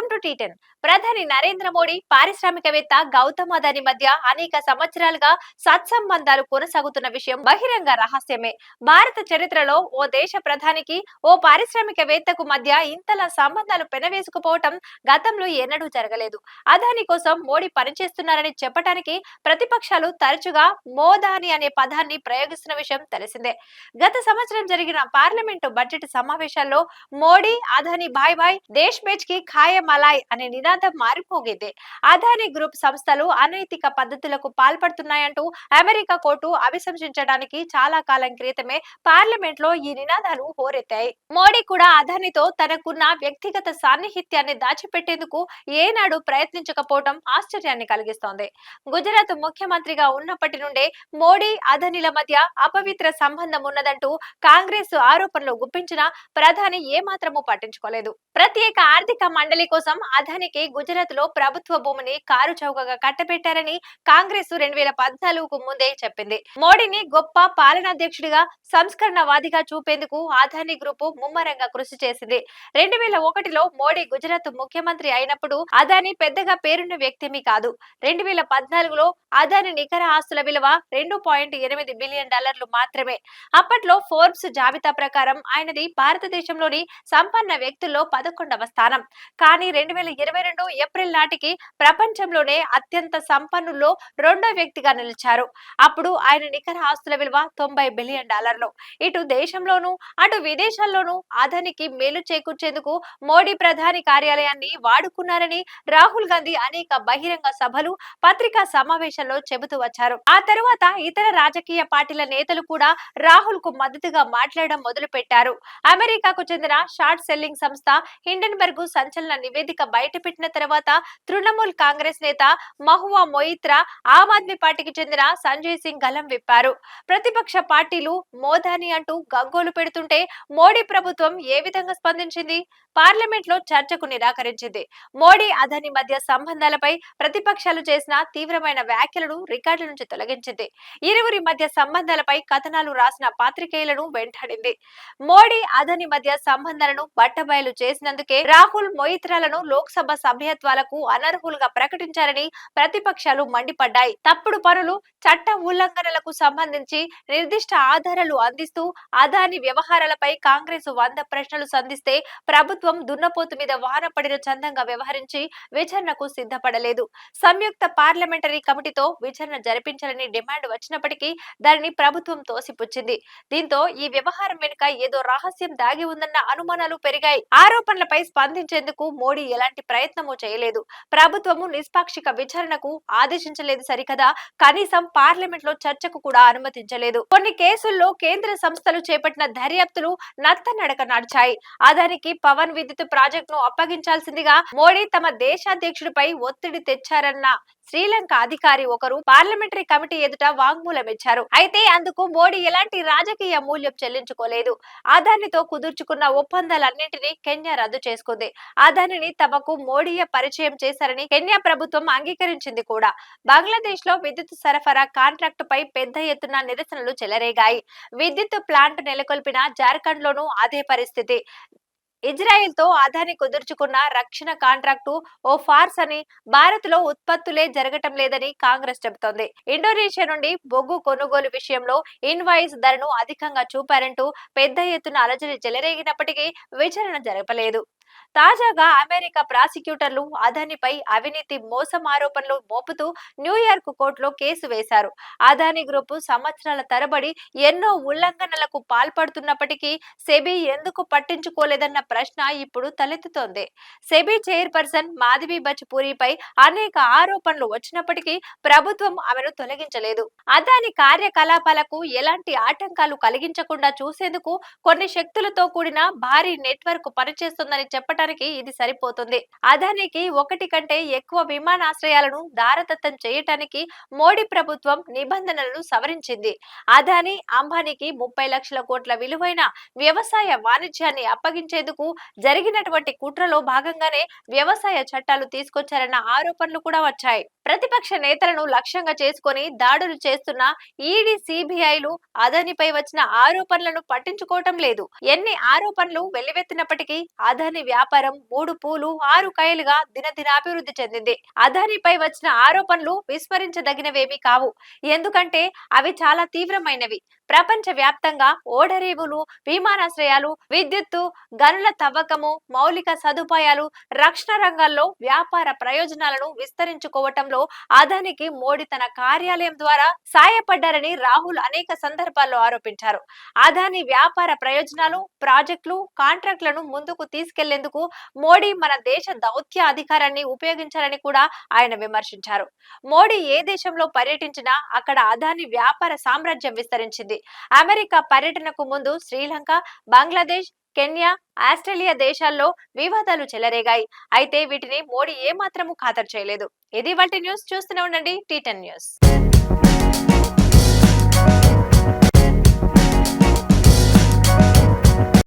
Welcome to టీ10. ప్రధాని నరేంద్ర మోడీ పారిశ్రామికవేత్త గౌతమ్ అదానీ మధ్య అనేక సంవత్సరాలుగా సత్సంబంధాలు కొనసాగుతున్న విషయం బహిరంగ రహస్యమే. భారత చరిత్రలో ఓ దేశ ప్రధానికి ఓ పారిశ్రామికవేత్తకు మధ్య ఇంతలా సంబంధాలు పెనవేసుకుపోవటం గతంలో ఎన్నడూ జరగలేదు. అదానీ కోసం మోడీ పనిచేస్తున్నారని చెప్పడానికి ప్రతిపక్షాలు తరచుగా మోదాని అనే పదాన్ని ప్రయోగిస్తున్న విషయం తెలిసిందే. గత సంవత్సరం జరిగిన పార్లమెంటు బడ్జెట్ సమావేశాల్లో మోడీ అదానీ బాయ్ బాయ్ దేశ్ బేచ్ కి ఖాయం మలాయ్ అనే నినాదం మారిపోగింది. అదానీ గ్రూప్ సంస్థలు అనైతిక పద్ధతులకు పాల్పడుతున్నాయంటూ అమెరికా కోర్టు అభిశంసించడానికి చాలా కాలం క్రితమే పార్లమెంట్ లో ఈ నినాదాలు హోరెత్తాయి. మోడీ కూడా అదానీతో తనకున్న వ్యక్తిగత సాన్నిహిత్యాన్ని దాచిపెట్టేందుకు ఏనాడు ప్రయత్నించకపోవడం ఆశ్చర్యాన్ని కలిగిస్తోంది. గుజరాత్ ముఖ్యమంత్రిగా ఉన్నప్పటి నుండే మోడీ అదానీల మధ్య అపవిత్ర సంబంధం ఉన్నదంటూ కాంగ్రెస్ ఆరోపణలు గుప్పించినా ప్రధాని ఏమాత్రమూ పట్టించుకోలేదు. ప్రత్యేక ఆర్థిక మండలి కోసం అదానికి గుజరాత్ లో ప్రభుత్వ భూమిని కారు చౌకగా కట్టబెట్టారని కాంగ్రెస్ 2014కు ముందే చెప్పింది. మోడీని గొప్ప పాలనాధ్యక్షుడిగా సంస్కరణవాదిగా చూపేందుకు అదానీ గ్రూప్ ముమ్మరంగా కృషి చేసింది. 2001లో మోడీ గుజరాత్ ముఖ్యమంత్రి అయినప్పుడు అదానీ పెద్దగా పేరున్న వ్యక్తిమీ కాదు. 2014లో అదానీ నికర ఆస్తుల విలువ $2.8 బిలియన్ మాత్రమే. అప్పట్లో ఫోర్బ్స్ జాబితా ప్రకారం ఆయనది భారతదేశంలోని సంపన్న వ్యక్తుల్లో 11వ స్థానం. కానీ 2022 ఏప్రిల్ నాటికి ప్రపంచంలోనే అత్యంత సంపన్నుల్లో రెండో వ్యక్తిగా నిలిచారు. అప్పుడు ఆయన నికర ఆస్తుల విలువ $90 బిలియన్. ఇటు దేశంలోనూ అటు విదేశాల్లోనూ అదానికి మేలు చేకూర్చేందుకు మోడీ ప్రధాని కార్యాలయాన్ని వాడుకున్నారని రాహుల్ గాంధీ అనేక బహిరంగ సభలు, పత్రికా సమావేశాల్లో చెబుతూ వచ్చారు. ఆ తరువాత ఇతర రాజకీయ పార్టీల నేతలు కూడా రాహుల్ కు మద్దతుగా మాట్లాడడం మొదలు పెట్టారు. అమెరికాకు చెందిన షార్ట్ సెల్లింగ్ సంస్థ హిండెన్బర్గ్ సంచలన నివేదిక బయటపెట్టిన తర్వాత తృణమూల్ కాంగ్రెస్ నేత మహువా మొయిత్రా ఆమ్ ఆద్మీ పార్టీకి చెందిన సంజయ్ సింగ్ గలం విప్పారు. ప్రతిపక్ష పార్టీలు మోదాని అంటూ గగ్గోలు పెడుతుంటే మోడీ ప్రభుత్వం ఏ విధంగా స్పందించింది? పార్లమెంట్ లో చర్చకు నిరాకరించింది. మోడీ అదానీ మధ్య సంబంధాలపై ప్రతిపక్షాలు చేసిన తీవ్రమైన వ్యాఖ్యలను రికార్డుల నుంచి తొలగించింది. ఇరువురి మధ్య సంబంధాలపై కథనాలు రాసిన పాత్రికేయులను వెంటాడింది. మోడీ అదానీ మధ్య సంబంధాలను బట్టబయలు చేసినందుకే రాహుల్ మొయిత్రాలను లోక్సభ సభ్యత్వాలకు అనర్హులుగా ప్రకటించారని ప్రతిపక్షాలు మండిపడ్డాయి. తప్పుడు పనులు, చట్ట ఉల్లంఘనలకు సంబంధించి నిర్దిష్ట ఆధారాలు అందిస్తూ అదానీ వ్యవహారాలపై కాంగ్రెస్ 100 ప్రశ్నలు సంధిస్తే ప్రభుత్వం దున్నపోతు మీద వాన పడిన చందంగా వ్యవహరించి విచారణకు సిద్ధపడలేదు. సంయుక్త పార్లమెంటరీ కమిటీతో విచారణ జరిపించాలని డిమాండ్ వచ్చినప్పటికీ దానిని ప్రభుత్వం తోసిపుచ్చింది. దీంతో ఈ వ్యవహారం వెనుక ఏదో రహస్యం దాగి ఉందన్న అనుమానాలు పెరిగాయి. ఆరోపణలపై స్పందించేందుకు మోడీ ఎలాంటి ప్రయత్నమూ చేయలేదు. ప్రభుత్వము నిష్పాక్షిక విచారణకు ఆదేశించలేదు సరికదా, కనీసం పార్లమెంట్ లో చర్చకు కూడా అనుమతించలేదు. కొన్ని కేసుల్లో కేంద్ర సంస్థలు చేపట్టిన దర్యాప్తులు నత్తనడక నడిచాయి. అదానికి పవన్ విద్యుత్ ప్రాజెక్టును అప్పగించాల్సిందిగా మోడీ తమ దేశాధ్యక్షుడిపై ఒత్తిడి తెచ్చారన్న శ్రీలంక అధికారి ఒకరు పార్లమెంటరీ కమిటీ ఎదుట వాంగ్మూలం ఇచ్చారు. అయితే అందుకు మోడీ ఎలాంటి రాజకీయ మూల్యం చెల్లించుకోలేదు. అదానితో కుదుర్చుకున్న ఒప్పందాలన్నింటినీ కెన్యా రద్దు చేసుకుంది. అదానిని తమకు మోడీయే పరిచయం చేశారని కెన్యా ప్రభుత్వం అంగీకరించింది కూడా. బంగ్లాదేశ్ లో విద్యుత్ సరఫరా కాంట్రాక్టు పై పెద్ద ఎత్తున నిరసనలు చెలరేగాయి. విద్యుత్ ప్లాంట్ నెలకొల్పిన జార్ఖండ్ లోనూ అదే పరిస్థితి. ఇజ్రాయెల్ తో అదానీ కుదుర్చుకున్న రక్షణ కాంట్రాక్టు ఓ ఫార్స్ అని, భారత్ లో ఉత్పత్తులే జరగటం లేదని కాంగ్రెస్ చెబుతోంది. ఇండోనేషియా నుండి బొగ్గు కొనుగోలు విషయంలో ఇన్వాయిస్ ధరను అధికంగా చూపారంటూ పెద్ద ఎత్తున అలజడి చెలరేగినప్పటికీ విచారణ జరపలేదు. తాజాగా అమెరికా ప్రాసిక్యూటర్లు అదానీపై అవినీతి, మోసం ఆరోపణలు మోపుతూ న్యూయార్క్ కోర్టులో కేసు వేశారు. అదానీ గ్రూప్ సంవత్సరాల తరబడి ఎన్నో ఉల్లంఘనలకు పాల్పడుతున్నప్పటికీ సెబీ ఎందుకు పట్టించుకోలేదన్న ప్రశ్న ఇప్పుడు తలెత్తుతోంది. సెబీ చైర్పర్సన్ మాధవి బచ్ పూరిపై అనేక ఆరోపణలు వచ్చినప్పటికీ ప్రభుత్వం ఆమెను తొలగించలేదు. అదానీ కార్యకలాపాలకు ఎలాంటి ఆటంకాలు కలిగించకుండా చూసేందుకు కొన్ని శక్తులతో కూడిన భారీ నెట్వర్క్ పనిచేస్తుందని చెప్పడానికి ఇది సరిపోతుంది. అదానికి ఒకటి కంటే ఎక్కువ విమానాశ్రయాలను దారదత్తం చేయటానికి మోడీ ప్రభుత్వం నిబంధనలను సవరించింది. అదానీ, అంబానీకి 30 లక్షల కోట్ల విలువైన వ్యవసాయ వాణిజ్యాన్ని అప్పగించేందుకు జరిగినటువంటి కుట్రలో భాగంగానే వ్యవసాయ చట్టాలు తీసుకొచ్చారన్న ఆరోపణలు కూడా వచ్చాయి. ప్రతిపక్ష నేతలను లక్ష్యంగా చేసుకొని దాడులు చేస్తున్న ఈడీ, సిబిఐలు అదానిపై వచ్చిన ఆరోపణలను పట్టించుకోవటం లేదు. ఎన్ని ఆరోపణలు వెల్లువెత్తినప్పటికీ అదాని వ్యాపారం 3 పూలు 6 కాయలుగా దినదినాభివృద్ధి చెందింది. అదానిపై వచ్చిన ఆరోపణలు విస్మరించదగినవేమీ కావు. ఎందుకంటే అవి చాలా తీవ్రమైనవి. ప్రపంచ వ్యాప్తంగా ఓడరేవులు, విమానాశ్రయాలు, విద్యుత్తు, గనుల తవ్వకము, మౌలిక సదుపాయాలు, రక్షణ రంగాల్లో వ్యాపార ప్రయోజనాలను విస్తరించుకోవటంలో అదానికి మోడీ తన కార్యాలయం ద్వారా సాయపడ్డారని రాహుల్ అనేక సందర్భాల్లో ఆరోపించారు. అదాని వ్యాపార ప్రయోజనాలు, ప్రాజెక్టులు, కాంట్రాక్టులను ముందుకు తీసుకెళ్లేందుకు మోడీ మన దేశ దౌత్య అధికారాన్ని ఉపయోగించారని కూడా ఆయన విమర్శించారు. మోడీ ఏ దేశంలో పర్యటించినా అక్కడ అదాని వ్యాపార సామ్రాజ్యం విస్తరించింది. అమెరికా పర్యటనకు ముందు శ్రీలంక, బంగ్లాదేశ్, కెన్యా, ఆస్ట్రేలియా దేశాల్లో వివాదాలు చెలరేగాయి. అయితే వీటిని మోడీ ఏమాత్రము ఖాతరు చేయలేదు. ఇది వాటి న్యూస్. చూస్తూనే ఉండండి T10 న్యూస్.